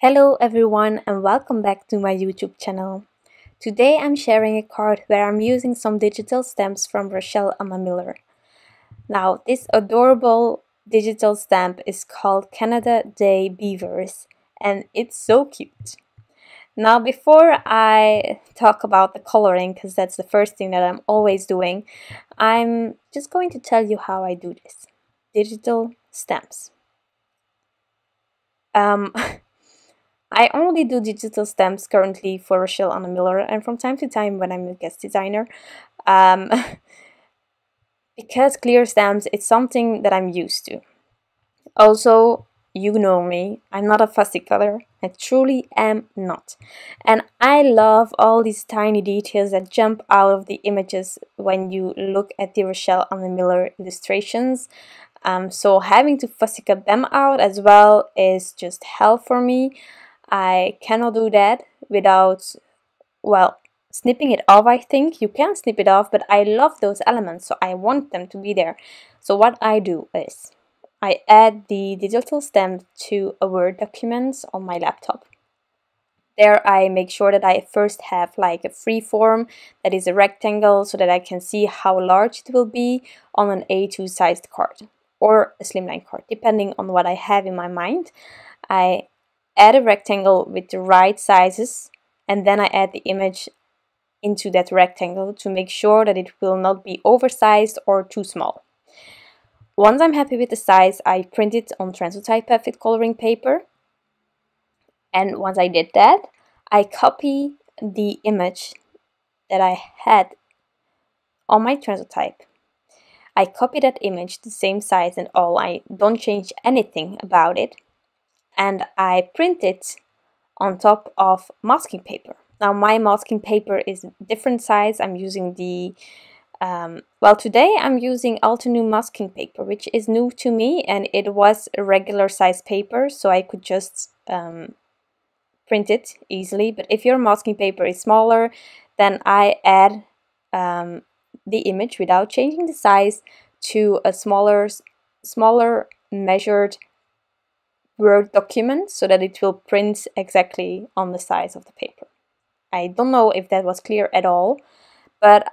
Hello everyone and welcome back to my YouTube channel. Today I'm sharing a card where I'm using some digital stamps from Rachelle Anne Miller. Now this adorable digital stamp is called Canada Day Beavers and it's so cute. Now before I talk about the coloring, because that's the first thing that I'm always doing, I'm just going to tell you how I do this. Digital stamps. I only do digital stamps currently for Rachelle Anne Miller and from time to time when I'm a guest designer. Because clear stamps, it's something that I'm used to. Also, you know me, I'm not a fussy cutter. I truly am not. And I love all these tiny details that jump out of the images when you look at the Rachelle Anne Miller illustrations. So having to fussy cut them out as well is just hell for me. I cannot do that without, well, snipping it off. I think you can snip it off, but I love those elements, so I want them to be there. So what I do is I add the digital stamp to a Word document on my laptop. There I make sure that I first have like a free form that is a rectangle so that I can see how large it will be on an A2 sized card or a slimline card, depending on what I have in my mind. I add a rectangle with the right sizes and then I add the image into that rectangle to make sure that it will not be oversized or too small. Once I'm happy with the size, I print it on Transotype perfect coloring paper, and once I did that, I copy the image that I had on my Transotype. I copy that image the same size and all, I don't change anything about it, and I print it on top of masking paper. Now my masking paper is different size. I'm using the, well, today I'm using Altenew masking paper, which is new to me, and it was a regular size paper, so I could just print it easily. But if your masking paper is smaller, then I add the image without changing the size to a smaller measured Word document so that it will print exactly on the size of the paper. I don't know if that was clear at all, but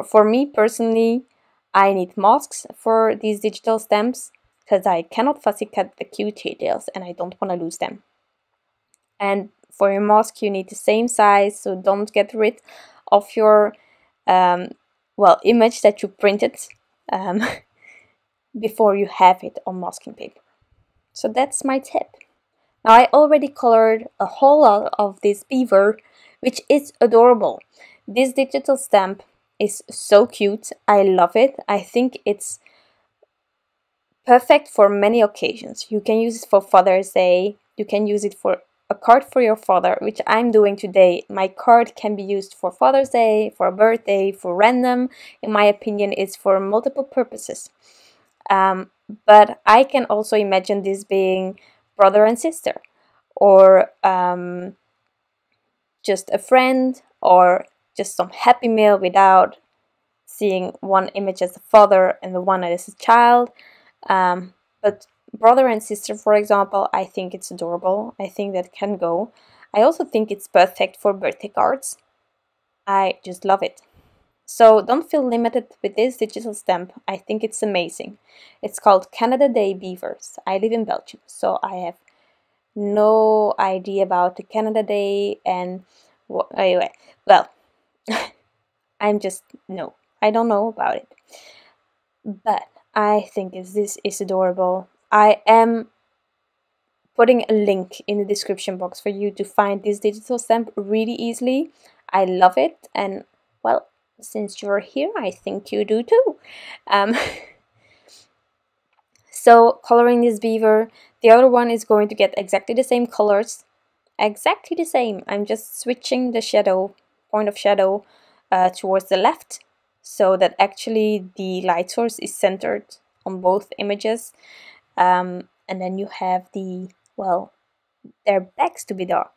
for me personally, I need masks for these digital stamps because I cannot fussy cut the cute details and I don't want to lose them. And for your mask, you need the same size, so don't get rid of your image that you printed before you have it on masking paper. So that's my tip. Now I already colored a whole lot of this beaver, which is adorable. This digital stamp is so cute. I love it. I think it's perfect for many occasions. You can use it for Father's Day. You can use it for a card for your father, which I'm doing today. My card can be used for Father's Day, for a birthday, for random. In my opinion, it's for multiple purposes. But I can also imagine this being brother and sister, or just a friend, or just some happy meal without seeing one image as a father and the one as a child. But brother and sister, for example, I think it's adorable. I think that can go. I also think it's perfect for birthday cards. I just love it. So don't feel limited with this digital stamp. I think it's amazing. It's called Canada Day Beavers. I live in Belgium, so I have no idea about the Canada Day and anyway, well, I don't know about it. But I think this is adorable. I am putting a link in the description box for you to find this digital stamp really easily. I love it, and well, since you're here, I think you do too. So coloring this beaver, the other one is going to get exactly the same colors, exactly the same. I'm just switching the point of shadow towards the left so that actually the light source is centered on both images. And then you have their backs to be dark.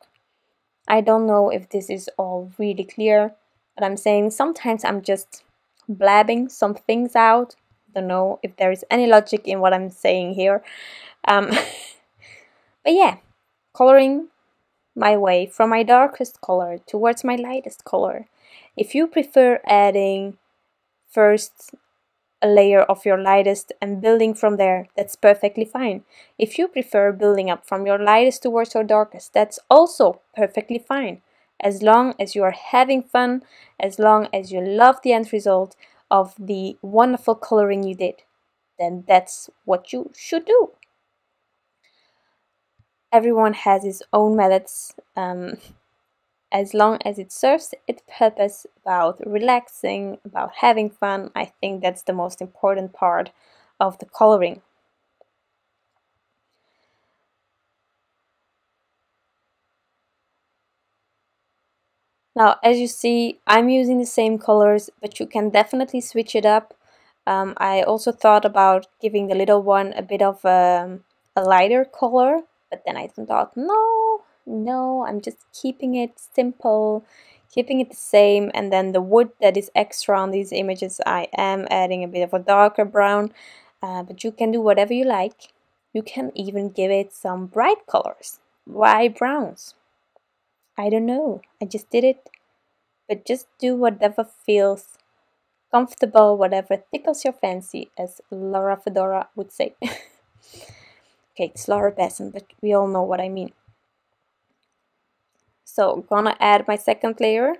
I don't know if this is all really clear, but I'm saying sometimes I'm just blabbing some things out. Don't know if there is any logic in what I'm saying here. But yeah, coloring my way from my darkest color towards my lightest color. If you prefer adding first a layer of your lightest and building from there, that's perfectly fine. If you prefer building up from your lightest towards your darkest, that's also perfectly fine. As long as you are having fun, as long as you love the end result of the wonderful coloring you did, then that's what you should do. Everyone has his own methods. As long as it serves its purpose about relaxing, about having fun, I think that's the most important part of the coloring. Now, as you see, I'm using the same colors, but you can definitely switch it up. I also thought about giving the little one a bit of a lighter color, but then I thought, no, I'm just keeping it simple, keeping it the same, and then the wood that is extra on these images, I am adding a bit of a darker brown, but you can do whatever you like. You can even give it some bright colors. Why browns? I don't know, I just did it, but just do whatever feels comfortable, whatever tickles your fancy, as Laura Fedora would say. Okay, it's Laura Besson, but we all know what I mean. So, gonna add my second layer.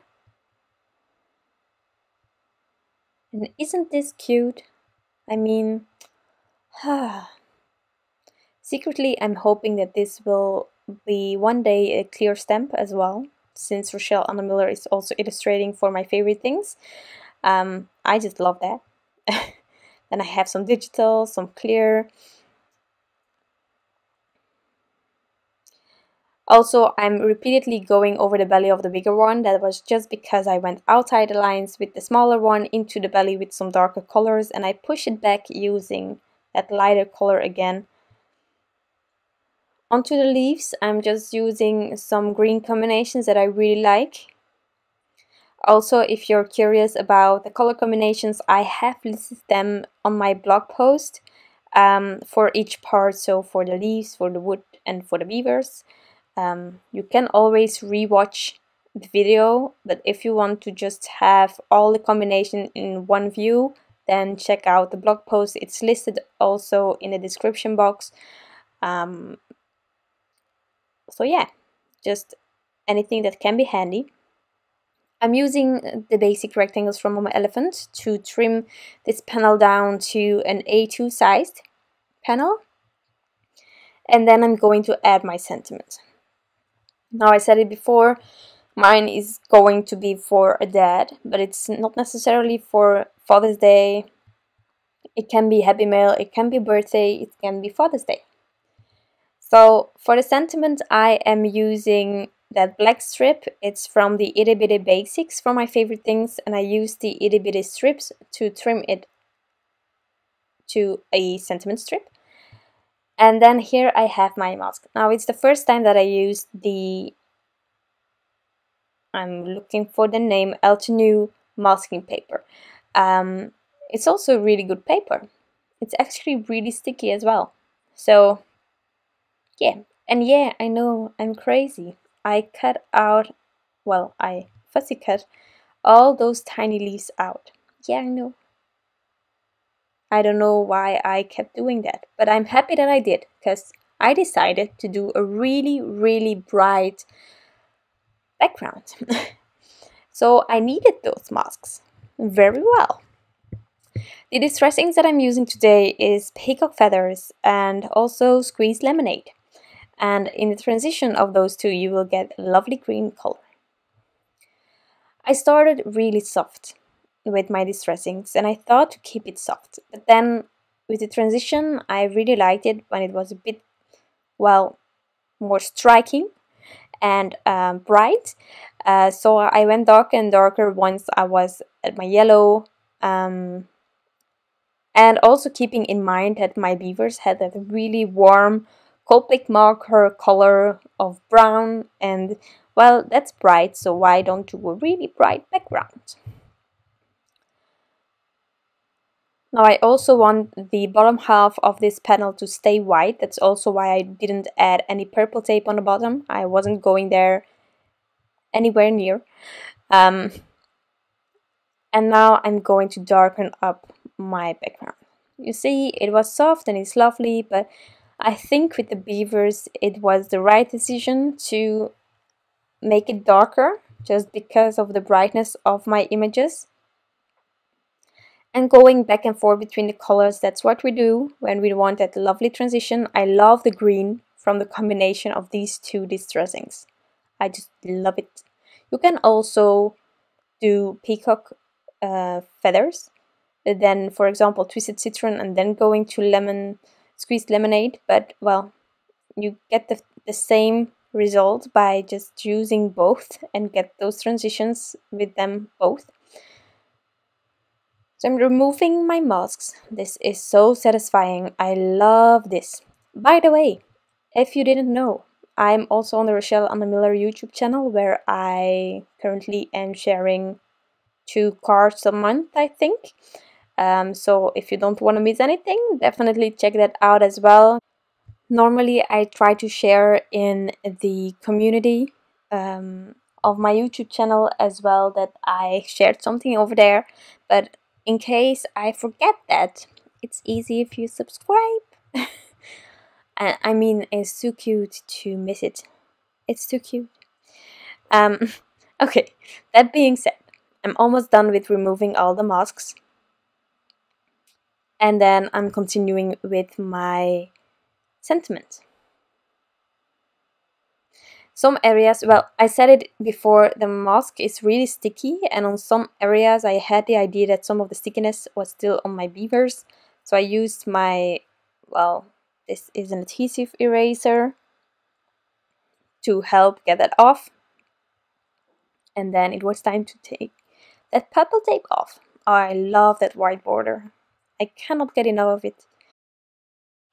And isn't this cute? I mean, secretly I'm hoping that this will be one day a clear stamp as well, since Rachelle Anne Miller is also illustrating for my favorite things. I just love that. Then I have some digital, some clear. Also, I'm repeatedly going over the belly of the bigger one. That was just because I went outside the lines with the smaller one into the belly with some darker colors, and I push it back using that lighter color again. Onto the leaves, I'm just using some green combinations that I really like. Also, if you're curious about the color combinations, I have listed them on my blog post for each part, so for the leaves, for the wood, and for the beavers. You can always rewatch the video, but if you want to just have all the combination in one view, then check out the blog post. It's listed also in the description box. So yeah, just anything that can be handy. I'm using the basic rectangles from Mama Elephant to trim this panel down to an A2 sized panel. And then I'm going to add my sentiment. Now, I said it before, mine is going to be for a dad, but it's not necessarily for Father's Day. It can be Happy Mail, it can be birthday, it can be Father's Day. So for the sentiment, I am using that black strip. It's from the Itty Bitty Basics, from my favorite things, and I use the Itty Bitty strips to trim it to a sentiment strip. And then here I have my mask. Now it's the first time that I used the, I'm looking for the name, Altenew masking paper. It's also really good paper. It's actually really sticky as well. So yeah, and yeah, I know I'm crazy. I cut out, well, I fussy cut all those tiny leaves out. Yeah, I know. I don't know why I kept doing that, but I'm happy that I did, because I decided to do a really, really bright background. So I needed those masks very well. The distressings that I'm using today is Peacock feathers and also squeezed lemonade. And in the transition of those two, you will get a lovely green color. I started really soft with my distressings, and I thought to keep it soft. But then with the transition, I really liked it when it was a bit, well, more striking and bright. So I went darker and darker once I was at my yellow. And also keeping in mind that my beavers had that really warm Copic marker color of brown, and well, that's bright, so why don't do a really bright background? Now I also want the bottom half of this panel to stay white. That's also why I didn't add any purple tape on the bottom. I wasn't going there anywhere near. And now I'm going to darken up my background. You see, it was soft and it's lovely, but I think with the beavers it was the right decision to make it darker just because of the brightness of my images. And going back and forth between the colors, that's what we do when we want that lovely transition. I love the green from the combination of these two distressings. I just love it. You can also do peacock feathers, then for example twisted citron, and then going to squeezed lemonade, but well, you get the same result by just using both and get those transitions with them both. So I'm removing my masks. This is so satisfying. I love this. By the way, if you didn't know, I'm also on the Rachelle Anne Miller YouTube channel, where I currently am sharing 2 cards a month, I think. So if you don't want to miss anything, definitely check that out as well. Normally I try to share in the community of my YouTube channel as well that I shared something over there, but in case I forget that, it's easy if you subscribe. And I mean, it's too cute to miss it. It's too cute. Okay, that being said, I'm almost done with removing all the masks. And then I'm continuing with my sentiment. Some areas, well, I said it before, the mask is really sticky, and on some areas I had the idea that some of the stickiness was still on my beavers. So I used my, well, this is an adhesive eraser to help get that off. And then it was time to take that purple tape off. I love that white border. I cannot get enough of it.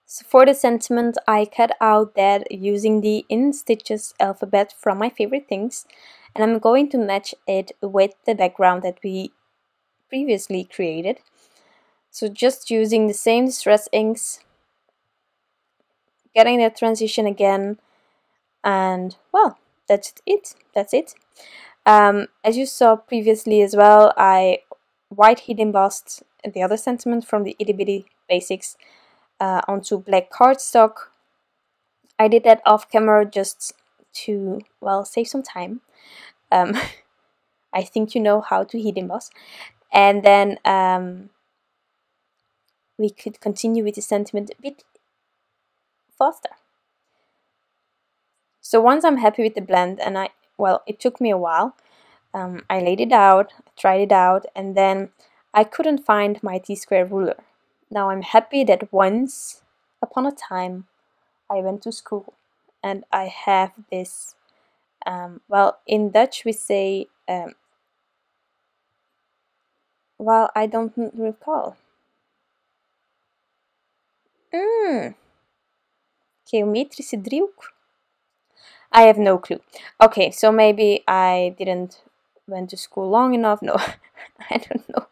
So for the sentiment, I cut out that using the In Stitches alphabet from my favorite things, and I'm going to match it with the background that we previously created. So just using the same distress inks, getting that transition again, and well, that's it. That's it. As you saw previously as well, I white heat embossed the other sentiment from the Itty Bitty Basics onto black cardstock. I did that off camera just to, well, save some time. I think you know how to heat emboss. And then we could continue with the sentiment a bit faster. So once I'm happy with the blend, and well, it took me a while, I laid it out, tried it out, and then I couldn't find my T-square ruler. Now I'm happy that once upon a time I went to school and I have this, well, in Dutch we say, well, I don't recall. Geometrische driehoek? I have no clue. Okay, so maybe I didn't went to school long enough. No, I don't know.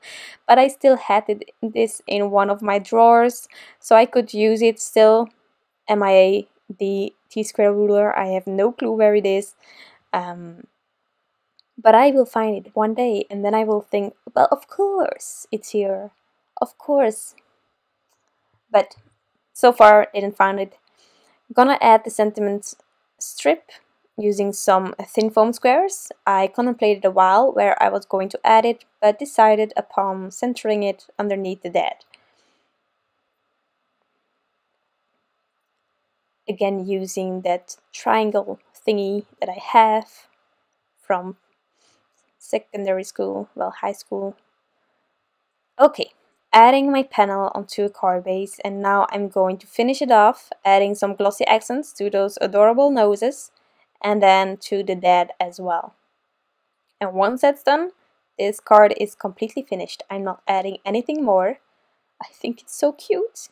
But I still had this in one of my drawers, so I could use it still. MIA, the T-square ruler. I have no clue where it is. But I will find it one day, and then I will think, well, of course it's here. Of course. But so far, I didn't find it. I'm gonna add the sentiment strip using some thin foam squares. I contemplated a while where I was going to add it, but decided upon centering it underneath the dead. Again, using that triangle thingy that I have from secondary school, well, high school. Okay, adding my panel onto a card base, and now I'm going to finish it off, adding some glossy accents to those adorable noses, and then to the dead as well. And once that's done, this card is completely finished. I'm not adding anything more. I think it's so cute.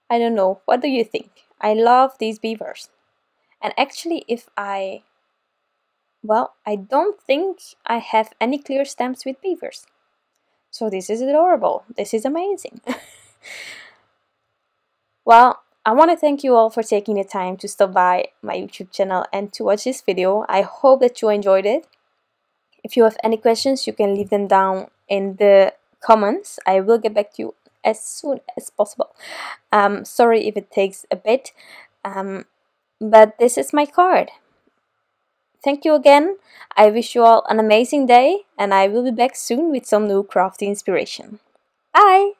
I don't know, what do you think? I love these beavers. And actually, well, I don't think I have any clear stamps with beavers. So this is adorable. This is amazing. Well, I want to thank you all for taking the time to stop by my YouTube channel and to watch this video. I hope that you enjoyed it. If you have any questions, you can leave them down in the comments. I will get back to you as soon as possible. Sorry if it takes a bit, but this is my card. Thank you again. I wish you all an amazing day, and I will be back soon with some new crafty inspiration. Bye!